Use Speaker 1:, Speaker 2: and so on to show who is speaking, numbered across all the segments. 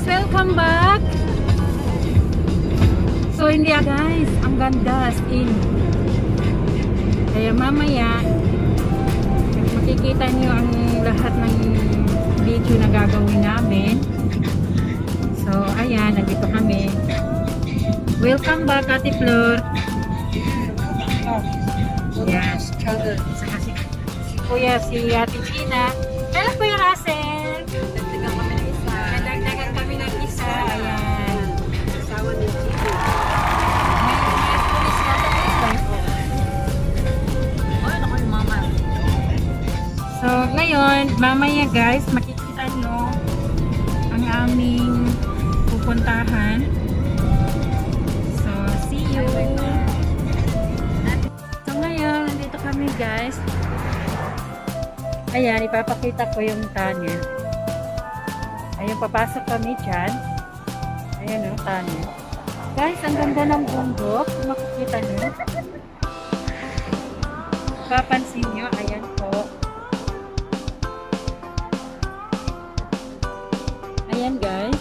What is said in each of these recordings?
Speaker 1: welcome back. So hindi guys, ang ganda as in. Kaya mamaya makikita nyo ang lahat ng video na gagawin namin. So ayan, nandito kami. Welcome back Ate Flor. Ayan. Saka si Kuya, si Ate Gina. Hello Kuya Russell. Nagdagdagan kami ng isa. Ayan. Asawa ni Chico. May pulis na tayo. Ano yung mama? So, ngayon, mamaya guys, makikita nyo ang aming pupuntahan. So, see you. So, ngayon, nandito kami guys. Ayan, ipapakita ko yung tunnel. Ayun, papasok kami dyan. Ayan yung tunnel. Guys, ang ganda ng bundok. Makikita nyo. Papansin nyo, ayan po. Ayan guys.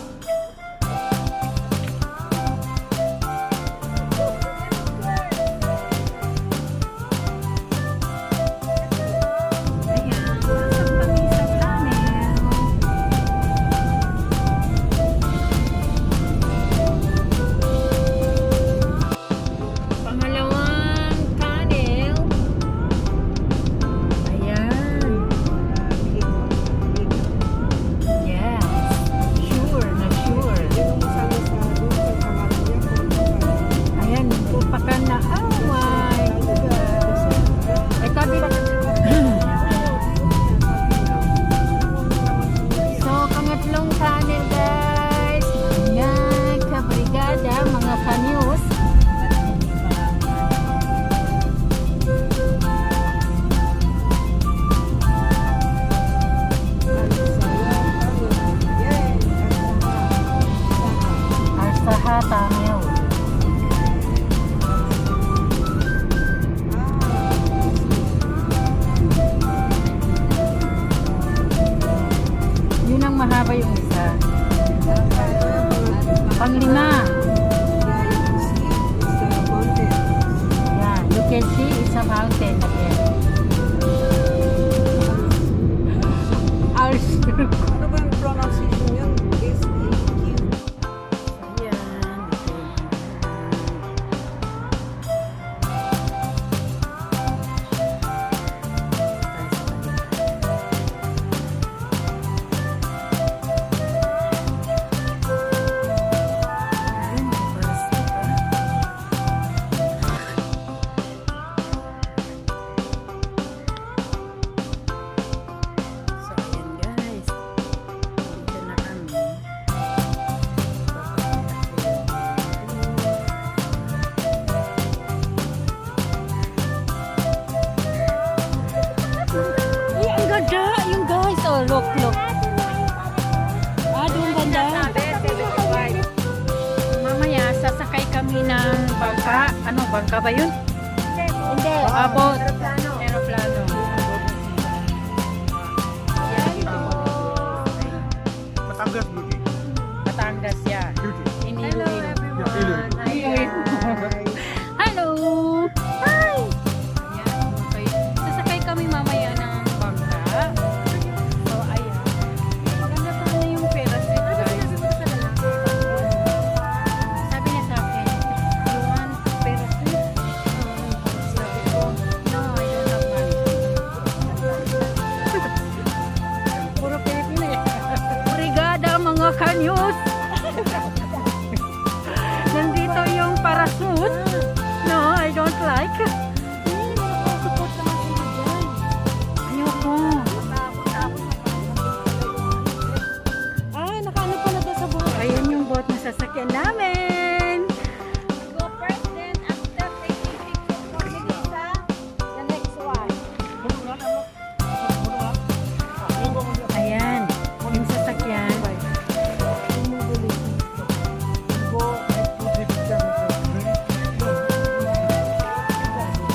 Speaker 1: Mahaba yung isa. Panglima. Yeah, you can see it's a mountain again.
Speaker 2: Ano ba yung pronunciation yun?
Speaker 1: Look. Doon banda. Mamaya, sasakay kami ng bangka. Ano, bangka ba yun? Hindi. Boat. Aeroplano.
Speaker 3: Batangas Beauty.
Speaker 1: Batangas, yeah.
Speaker 3: Beauty.
Speaker 1: Hello, everyone. Hello. Hi. Ayan, okay. Sasakay kami mamaya ng bangka. Kanyos. Nandito yung parachute. No, I don't like. Ayoko. Nakaano pa na doon sa boat. Ayan yung boat na sasakyan namin.
Speaker 4: Go first, then after taking picture for Melissa, the next one.
Speaker 1: Ayan, yung sasakyan.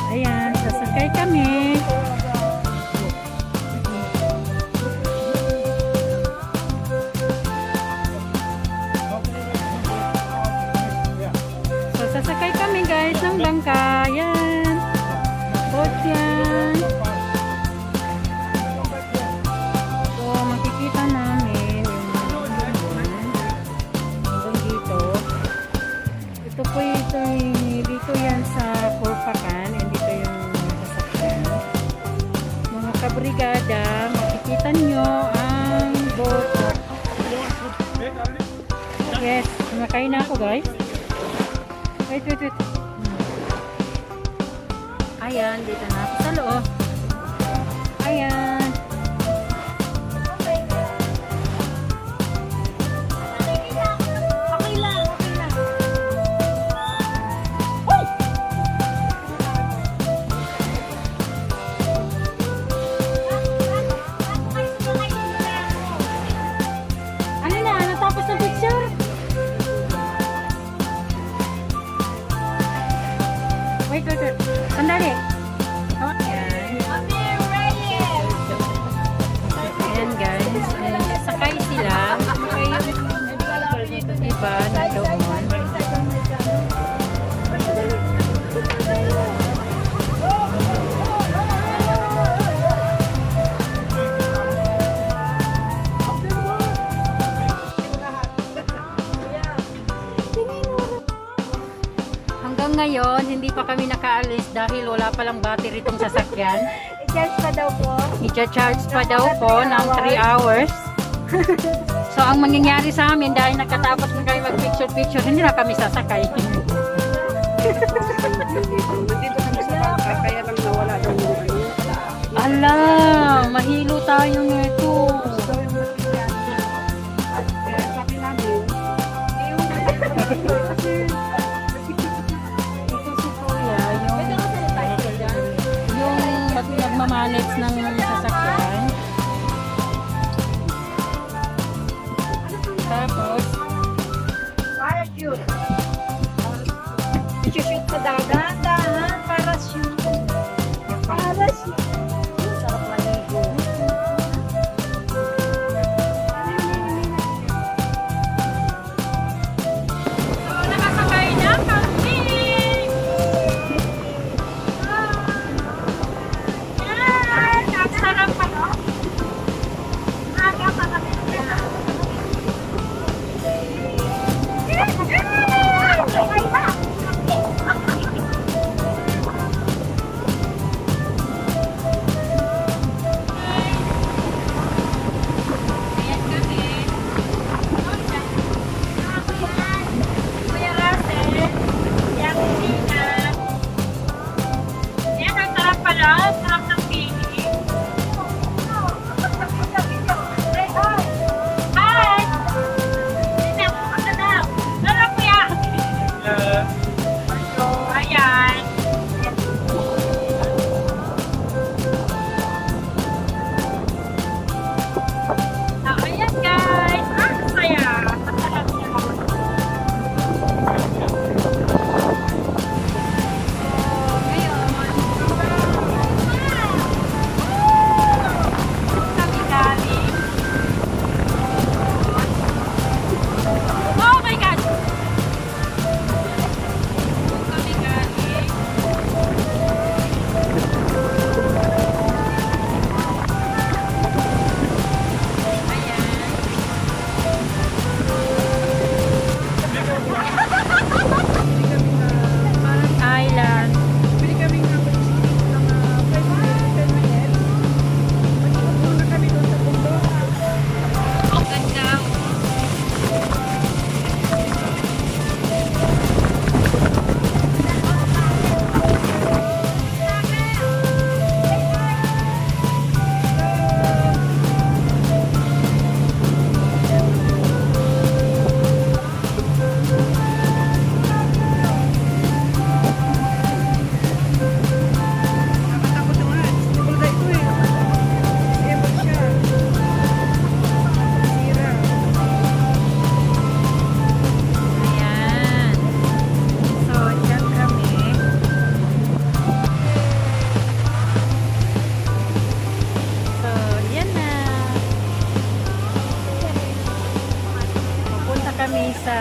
Speaker 1: Ayan, sasakay kami. bangka. Yan. Boat yan. So, makikita namin yung hanggang dito. Ito po dito yan sa Purpakan. And dito yung sasakyan. Mga kabrigada, makikita nyo ang boat. Yes, kumakain na ako guys. Wait. Ayan, dito na ako sa loob. Ayan.
Speaker 4: Okay lang.
Speaker 1: Ano na? Natapos na picture? Wait. Sandali. Oh, ayan. Ayan guys. Sakay sila. Iba na doon. Hanggang ngayon, hindi pa kami nakaalis dahil wala palang battery itong sasakyan.
Speaker 4: I-charge pa daw po.
Speaker 1: I-charge pa daw po ng 3 hours. So, ang mangyayari sa amin dahil nakatapos na kami mag-picture-picture, hindi na kami sasakay.
Speaker 2: Nandito kami sa bangka, kaya lang nawala daw yung ano.
Speaker 1: Ala, mahilo tayo nito.
Speaker 2: Kaya sabi namin,
Speaker 1: Ito si Kuya, yung nagmamanage ng sasakyan. Tapos,
Speaker 4: Parachute. I-shoot sa dagat. Parachute. Sarap maligo.
Speaker 1: so nakasakay na kami! Yan! Ang sarap pa, no? Ayan kami. Kuya Russell, yung Tina. Yan, ang sarap pala. Sarap ng pili. Hi! Tina, ano daw? Ano kuya? So, ayan. So, ayan guys. Ang saya. Kami galing. Oh my God! Kami galing. Ayan. Parang island.
Speaker 2: bili kami ng mga 10 minutes. Magpupunta kami doon sa bundok.
Speaker 1: Ang ganda.
Speaker 2: Nakatakot naman. Stable na ito eh. Stable siya. Sira.
Speaker 1: Ayan. So, dyan kami. So, yan na. Pupunta kami sa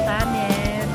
Speaker 1: tunnel.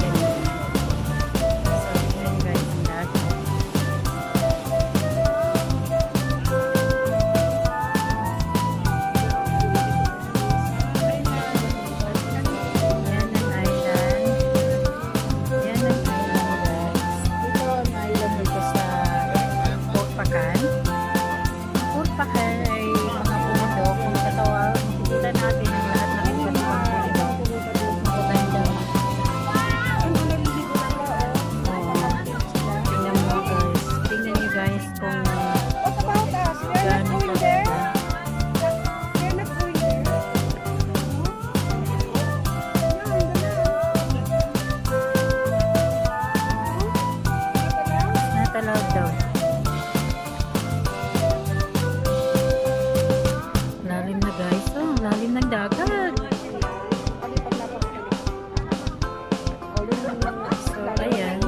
Speaker 1: daming dagat. So, ayan.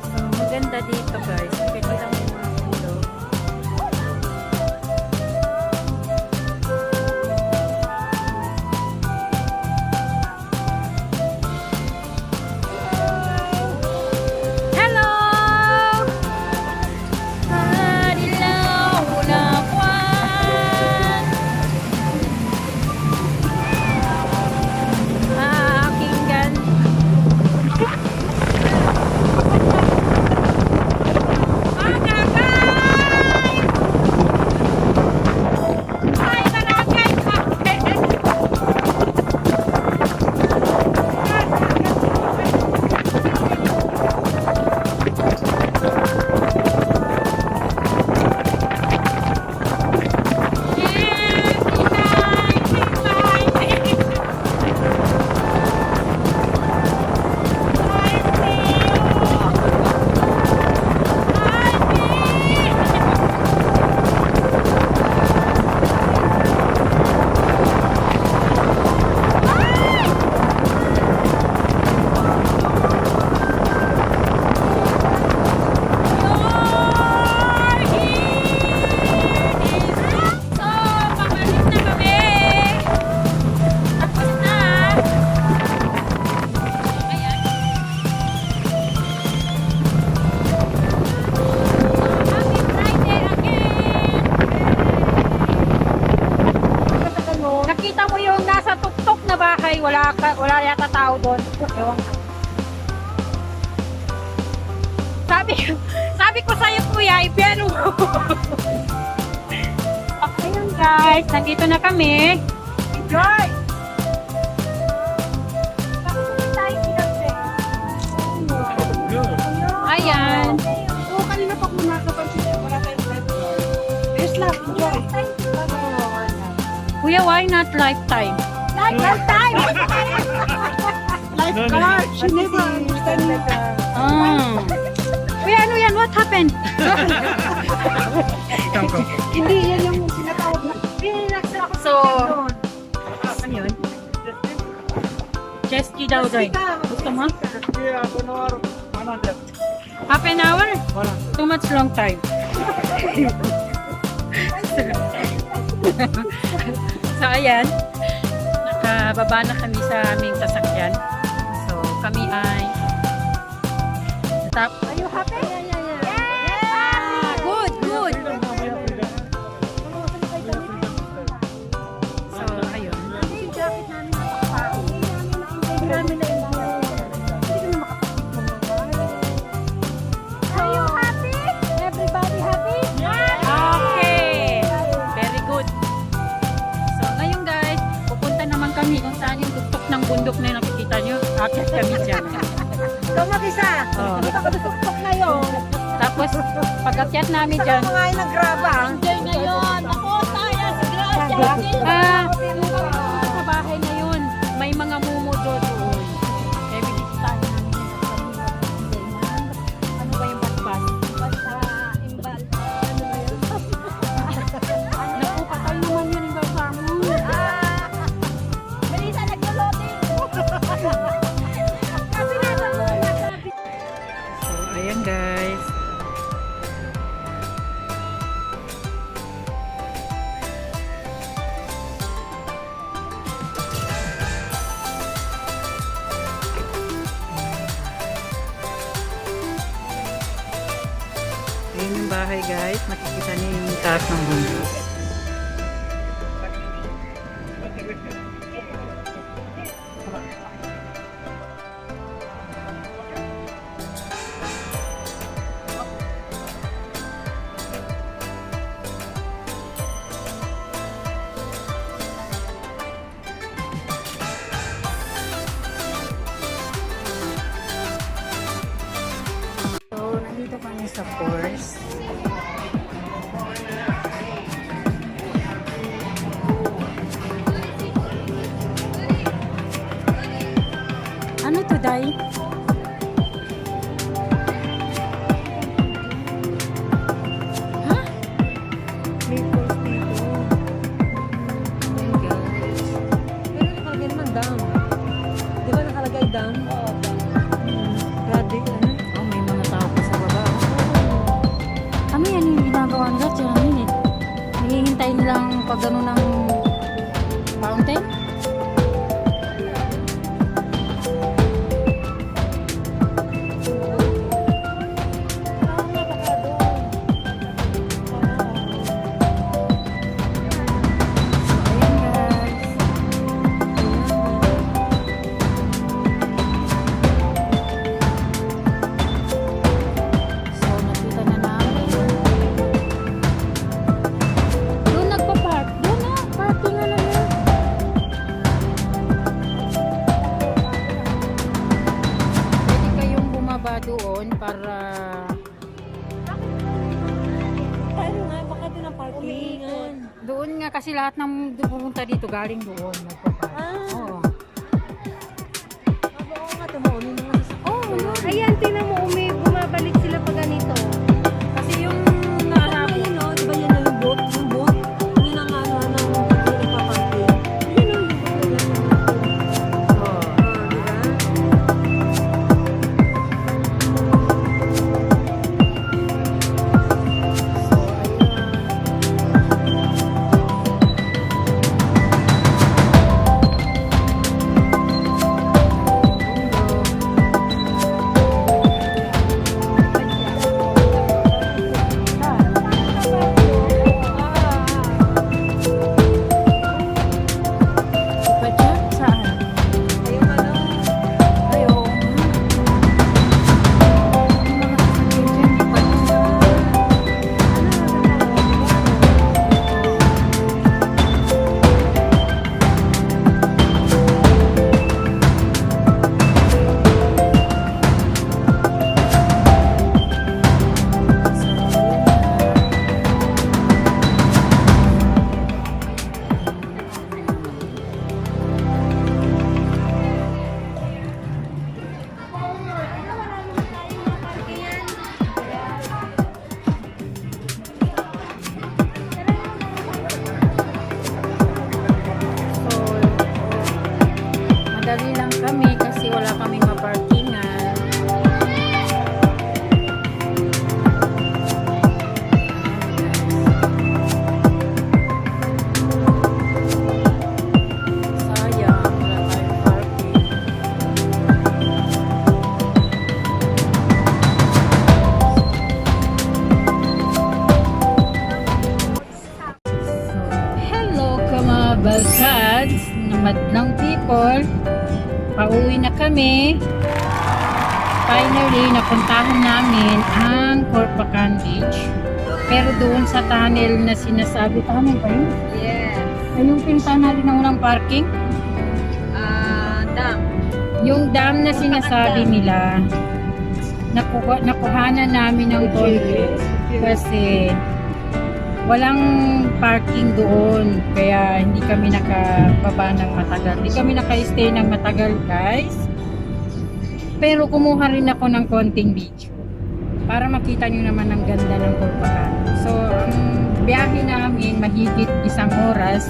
Speaker 1: So, maganda dito guys. Nakikita mo yung mga bundok. Hello! Hadilaw na kwan. Aking gan. Mga guys! Ay, barangay kami. So, pabalik na kami. Tapos na. Ayan. Happy Friday again. Nakita mo yung nasa tuktok na bahay, wala yata tao doon. Ewan ko. Sabi ko sa'yo kuya, ipiyano mo. Ayun guys, nandito na kami. Enjoy! Ayan.
Speaker 2: Oo, kanina pa kung nakapansin niya, wala tayong lifeguard. Yes lang, enjoy.
Speaker 1: Kuya, why not lifetime?
Speaker 2: Lifetime! Lifeguard! She never understand that.
Speaker 1: Ah. Kuya, ano yan? What happened?
Speaker 2: Hindi, yan yung sinatawag na. Relax ako.
Speaker 1: So, ano yun? Jet ski daw doy. Gusto mo?
Speaker 3: Yeah, 1 hour, 100.
Speaker 1: Half an hour? Too much long time. So, ayan. Nakababa na kami sa aming sasakyan. So, kami ay Are you happy? Yeah! Good, good. So, ayun.
Speaker 2: Yung jacket namin nakapao. Hindi namin na-enjoy. Hindi kami
Speaker 4: Are you happy? Everybody happy?
Speaker 1: Okay. Very good. So, ngayon guys, pupunta naman kami kung saan yung tuktok ng bundok na nakikita nyo. Akit kami dyan.
Speaker 2: Ikaw mag-isa.
Speaker 1: Oh.
Speaker 2: Dito ka dusok na yun.
Speaker 1: Tapos, pag-akyat namin dyan,
Speaker 2: Saka mga nagraba.
Speaker 4: Enjoy ngayon. Ako, tayo, si Gracia.
Speaker 1: sa bahay na yun, may mga mumudo doon. Kaya bilis tayo namin. Ano ba yung basbas?
Speaker 4: Basta imbal. Ano ba yun?
Speaker 1: Naku, patay naman yun yung basamo.
Speaker 4: Melissa, nag-loading. Kasi nasa
Speaker 1: So, ayan guys. Ayan yung bahay guys. Makikita niyo yung taas ng bundok. So, nandito kami sa course. Ano to, Day? Ha?
Speaker 2: May falls dito.
Speaker 1: Ayan guys.
Speaker 2: Pero nakalagay naman dam. Di ba nakalagay dam? Oo, dam. Grabe, ano?
Speaker 1: Oh, may mga tao pa sa baba. Kami yan yung ginagawa nila. Tsaka namin eh. Naghihintay nilang pag ano ng fountain.
Speaker 2: Oo nga, baka doon.
Speaker 1: Ayan guys. So, nakita na namin. Doon nagpa-park. Doon na. Parking na lang yun. Pwede kayong bumaba doon para...
Speaker 2: Paano nga, baka doon ang parkingan.
Speaker 1: Doon nga kasi lahat ng pupunta dito galing doon. Nagpa-park.
Speaker 2: Ah.
Speaker 1: Oo.
Speaker 2: Oo nga, tumuunin mga sasakyan.
Speaker 1: Oh,
Speaker 4: Ayan, tingnan mo, bumabalik sila pag ganito.
Speaker 1: kasi yung
Speaker 2: Ano
Speaker 1: naharap
Speaker 2: yun, no? Di ba yan na yung boat? Yung boat? Yun ang ano, nagpaparking. Yun ang
Speaker 1: oh,
Speaker 2: di ba?
Speaker 1: so ayun. Iba dyan? Saan?
Speaker 2: Ayun, ano?
Speaker 1: Ayaw. Yung mga sasakyan dyan, iba dyan. So, yun na. So, madali lang kami kasi wala kaming maparkingan. Sayang, wala tayong parking. Hello kamabalsads na madlang people. Pauwi na kami. Finally, napuntahan namin ang Corpacan Beach. Pero doon sa tunnel na sinasabi, tunnel ba yun?
Speaker 4: Yes.
Speaker 1: Ay, yung pintahan natin ng walang parking?
Speaker 4: Dam.
Speaker 1: Yung dam na sinasabi nila, nakuhanan namin ng toll kasi walang parking doon. Kaya hindi kami nakababa ng matagal. Hindi kami naka-stay ng matagal, guys. Pero kumuha rin ako ng konting video para makita nyo naman ang ganda ng Corpacan. So, ang biyahe namin mahigit 1 oras.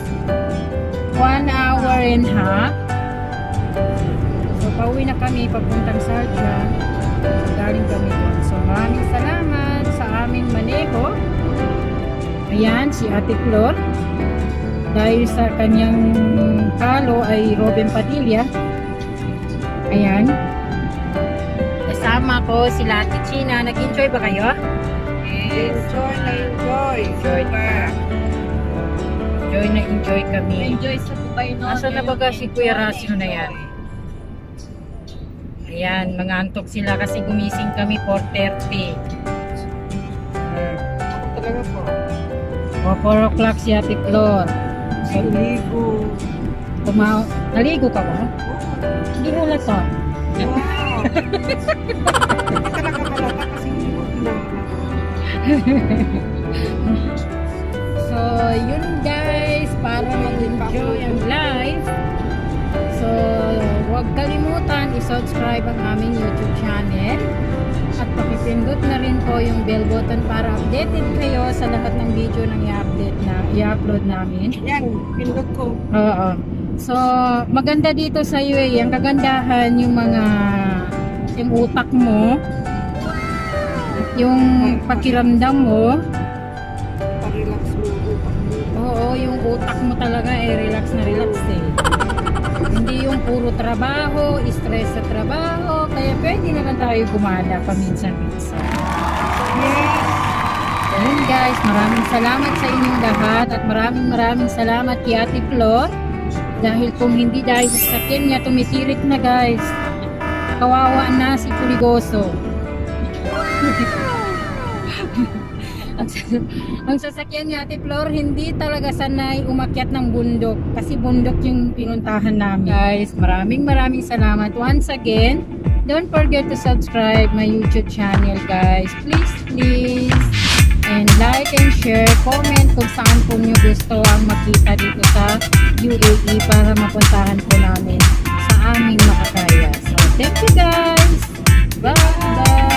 Speaker 1: 1 hour and a half. So, pauwi na kami papuntang Sharjah. So, galing kami doon. So, maraming salamat sa aming maneho. Ayan, si Ate Flor. Dahil sa kanyang kalo ay Robin Padilla. Ayan. Kasama ko si Ate China. Nag-enjoy ba kayo?
Speaker 2: Enjoy na enjoy.
Speaker 1: Enjoy ka. Enjoy na enjoy kami.
Speaker 4: Enjoy sa Dubai, no?
Speaker 1: Asa na baga si Kuya Rasio na yan? Ayan, mga antok sila kasi gumising kami 4:30.
Speaker 2: Talaga po.
Speaker 1: O, 4 o'clock si Ate Flor. So,
Speaker 2: Ligo.
Speaker 1: naligo ka ba? Hindi halata.
Speaker 2: Wow. Hindi ka nakakalata kasi hindi mo
Speaker 1: So, yun guys, para mag-enjoy ang live. So, huwag kalimutan i-subscribe ang aming YouTube channel at pakipindot na rin po yung bell button para updated kayo sa lahat ng video na i-upload namin.
Speaker 2: Yan, pindot ko.
Speaker 1: Oo. So, maganda dito sa UAE, ang kagandahan yung utak mo, yung pakiramdam mo,
Speaker 2: Pa-relax mo ang utak mo.
Speaker 1: oo, yung utak mo talaga relax na relax eh. Hindi yung puro trabaho, stress sa trabaho, kaya pwede naman tayo gumala paminsan-minsan.
Speaker 2: Yes!
Speaker 1: Ayun guys, maraming salamat sa inyong lahat at maraming salamat kay Ate Flor. Dahil kung hindi dahil sa sasakyan niya, tumitirik na guys. Kawawa na si Puligoso. Ang sasakyan niya, Ate Flor, hindi talaga sanay umakyat ng bundok. Kasi bundok yung pinuntahan namin. Guys, maraming salamat. Once again, don't forget to subscribe my YouTube channel guys. Please. And like and share, comment kung saan po nyo gusto ang makita dito sa UAE para mapuntahan po namin sa aming makakaya. So, thank you guys! Bye!